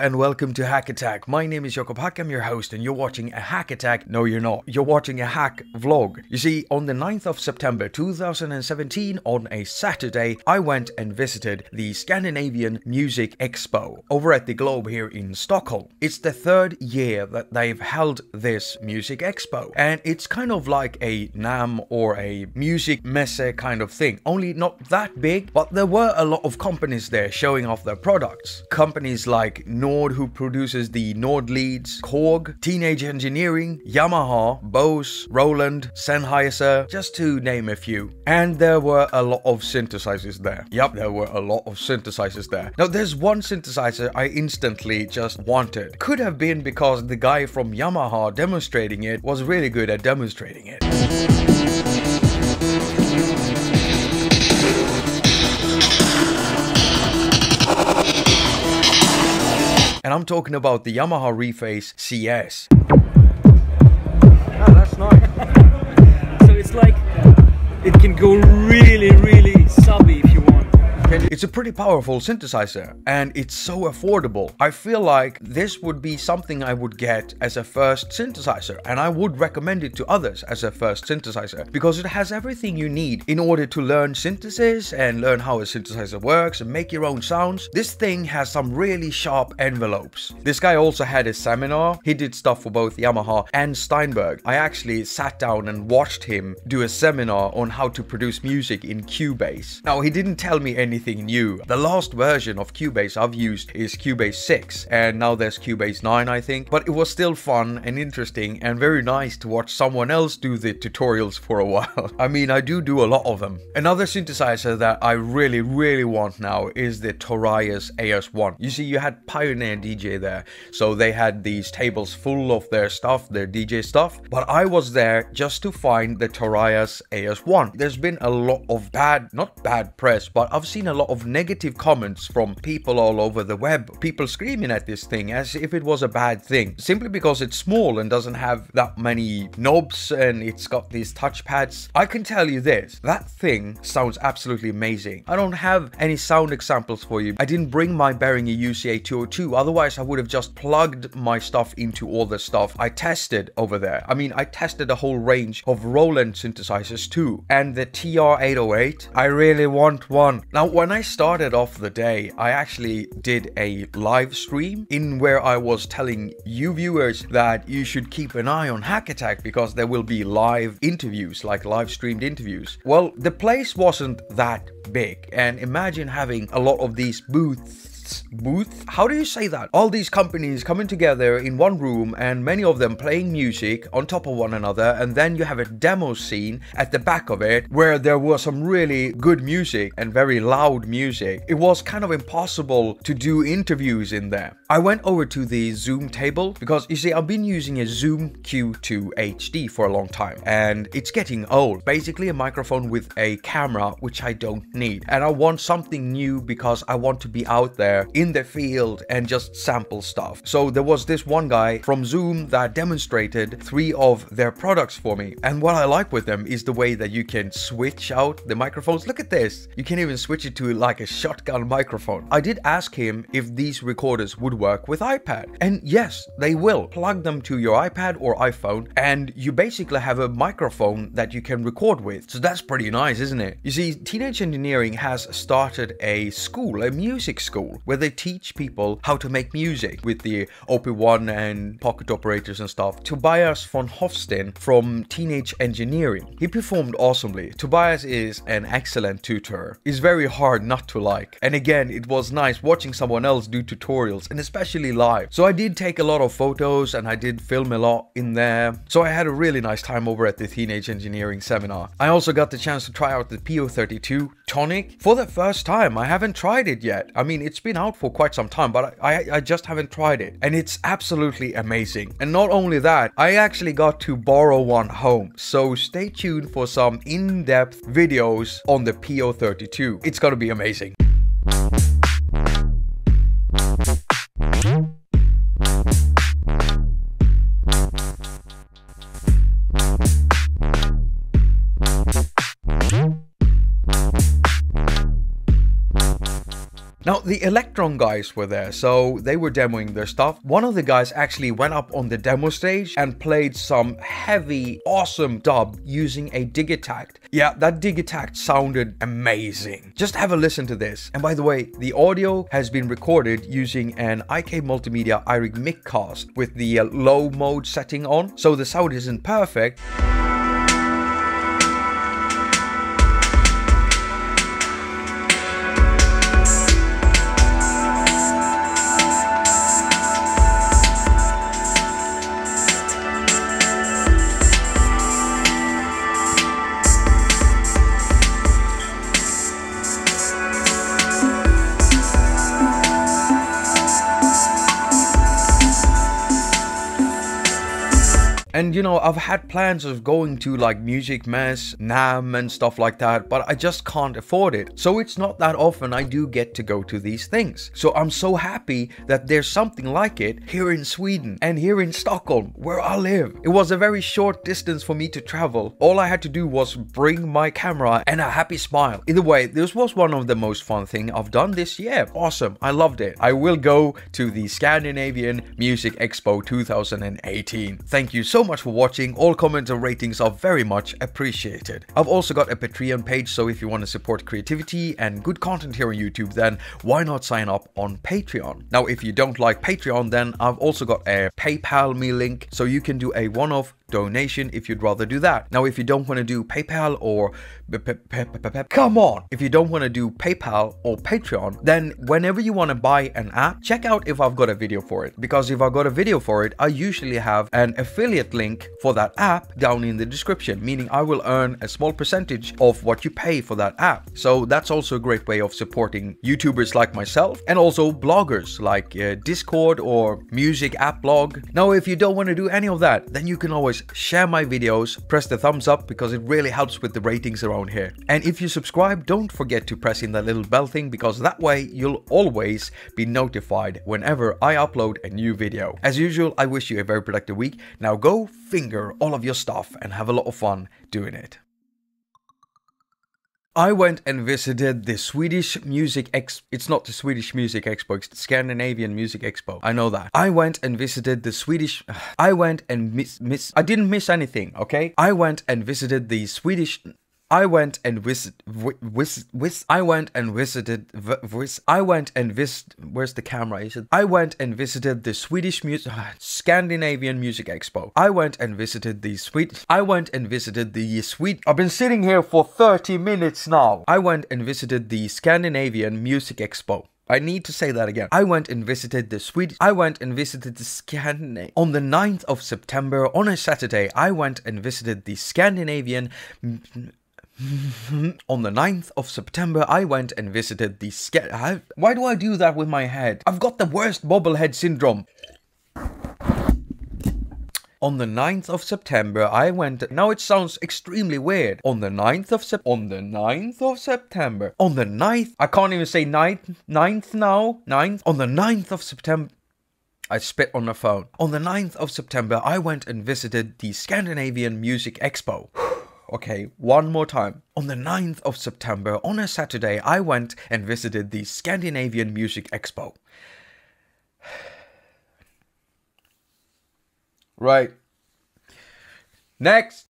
and welcome to Hack Attack. My name is Jakob Hack, I'm your host, and you're watching a Hack Attack. No, you're not. You're watching a hack vlog. You see, on the 9th of September 2017, on a Saturday, I went and visited the Scandinavian Music Expo over at the Globe here in Stockholm. It's the third year that they've held this Music Expo, and it's kind of like a NAMM or a Music Messe kind of thing, only not that big, but there were a lot of companies there showing off their products. Companies like Nord, who produces the Nord leads, Korg, Teenage Engineering, Yamaha, Bose, Roland, Sennheiser, just to name a few. And there were a lot of synthesizers there. Yup, there were a lot of synthesizers there. Now, there's one synthesizer I instantly just wanted. Could have been because the guy from Yamaha demonstrating it was really good at demonstrating it. And I'm talking about the Yamaha Reface CS. Oh, that's nice. So it's like, it can go really subby if you want. It's a pretty powerful synthesizer, and it's so affordable. I feel like this would be something I would get as a first synthesizer, and I would recommend it to others as a first synthesizer, because it has everything you need in order to learn synthesis and learn how a synthesizer works and make your own sounds. This thing has some really sharp envelopes. This guy also had a seminar. He did stuff for both Yamaha and Steinberg. I actually sat down and watched him do a seminar on how to produce music in Cubase. Now, he didn't tell me anything new. The last version of Cubase I've used is Cubase 6, and now there's Cubase 9, I think, but it was still fun and interesting and very nice to watch someone else do the tutorials for a while. I mean, I do a lot of them. Another synthesizer that I really want now is the Torias AS1. You see, you had Pioneer DJ there, so they had these tables full of their stuff, their DJ stuff, but I was there just to find the Torias AS1. There's been a lot of not bad press, but I've seen a lot of negative comments from people all over the web. People screaming at this thing as if it was a bad thing, simply because it's small and doesn't have that many knobs and it's got these touchpads. I can tell you this, that thing sounds absolutely amazing. I don't have any sound examples for you. I didn't bring my Behringer UCA 202, otherwise I would have just plugged my stuff into all the stuff I tested over there. I mean, I tested a whole range of Roland synthesizers too, and the TR-808, I really want one. Now, when I started off the day, I actually did a live stream in where I was telling you viewers that you should keep an eye on Hack Attack because there will be live interviews, like live streamed interviews. Well, the place wasn't that big, and imagine having a lot of these booths. How do you say that? All these companies coming together in one room and many of them playing music on top of one another, and then you have a demo scene at the back of it where there was some really good music and very loud music. It was kind of impossible to do interviews in there. I went over to the Zoom table because, you see, I've been using a Zoom Q2 HD for a long time and it's getting old. Basically a microphone with a camera, which I don't need, and I want something new because I want to be out there in the field and just sample stuff. So there was this one guy from Zoom that demonstrated 3 of their products for me, and what I like with them is the way that you can switch out the microphones. Look at this, you can even switch it to like a shotgun microphone. I did ask him if these recorders would work with iPad, and yes, they will. Plug them to your iPad or iPhone and you basically have a microphone that you can record with. So that's pretty nice, isn't it? You see, Teenage Engineering has started a school, a music school, where they teach people how to make music with the OP1 and pocket operators and stuff. Tobias von Hofsten from Teenage Engineering, he performed awesomely. Tobias is an excellent tutor. It's very hard not to like. And again, it was nice watching someone else do tutorials, and especially live. So I did take a lot of photos and I did film a lot in there. So I had a really nice time over at the Teenage Engineering seminar. I also got the chance to try out the PO32 Tonic for the first time. I haven't tried it yet. I mean, it's been out for quite some time, but I just haven't tried it, and it's absolutely amazing. And not only that, I actually got to borrow one home, so stay tuned for some in-depth videos on the PO32. It's gonna be amazing. Now, the Electron guys were there, so they were demoing their stuff. One of the guys actually went up on the demo stage and played some heavy, awesome dub using a Digitact. Yeah, that Digitact sounded amazing. Just have a listen to this. And by the way, the audio has been recorded using an IK Multimedia iRig Miccast with the low mode setting on, so the sound isn't perfect. And you know, I've had plans of going to like Music Mess, NAMM and stuff like that, but I just can't afford it. So it's not that often I do get to go to these things. So I'm so happy that there's something like it here in Sweden and here in Stockholm, where I live. It was a very short distance for me to travel. All I had to do was bring my camera and a happy smile. Either way, this was one of the most fun things I've done this year. Awesome, I loved it. I will go to the Scandinavian Music Expo 2018. Thank you so much for watching. All comments and ratings are very much appreciated. I've also got a Patreon page, so if you want to support creativity and good content here on YouTube, then why not sign up on Patreon? Now, if you don't like Patreon, then I've also got a PayPal me link, so you can do a one-off donation if you'd rather do that. Now, if you don't want to do PayPal or come on, if you don't want to do PayPal or Patreon, then whenever you want to buy an app, check out if I've got a video for it, because if I've got a video for it, I usually have an affiliate link for that app down in the description, meaning I will earn a small percentage of what you pay for that app. So that's also a great way of supporting YouTubers like myself, and also bloggers like Discord or Music App Blog. Now, if you don't want to do any of that, then you can always share my videos, press the thumbs up, because it really helps with the ratings around here. And if you subscribe, don't forget to press in that little bell thing, because that way you'll always be notified whenever I upload a new video. As usual, I wish you a very productive week. Now go finger all of your stuff and have a lot of fun doing it. I went and visited the Swedish Music It's not the Swedish Music Expo, it's the Scandinavian Music Expo. I know that. I went and visited the Swedish... I went and I didn't miss anything, okay? I went and visited the Swedish... I went and visited. I went and visited. Where's the camera? Is it? I went and visited the Swedish Scandinavian Music Expo. I went and visited the I've been sitting here for 30 minutes now. I went and visited the Scandinavian Music Expo. I need to say that again. I went and visited the Scandinavian... On the 9th of September, on a Saturday, I went and visited the Scandinavian... On the 9th of September, I went and visited the Why do I do that with my head? I've got the worst bobblehead syndrome. On the 9th of September, I went... Now it sounds extremely weird. On the 9th of September... On the 9th... I can't even say 9th now. 9th. On the 9th of September... I spit on the phone. On the 9th of September, I went and visited the Scandinavian Music Expo. Okay, one more time. On the 9th of September, on a Saturday, I went and visited the Scandinavian Music Expo. Right. Next.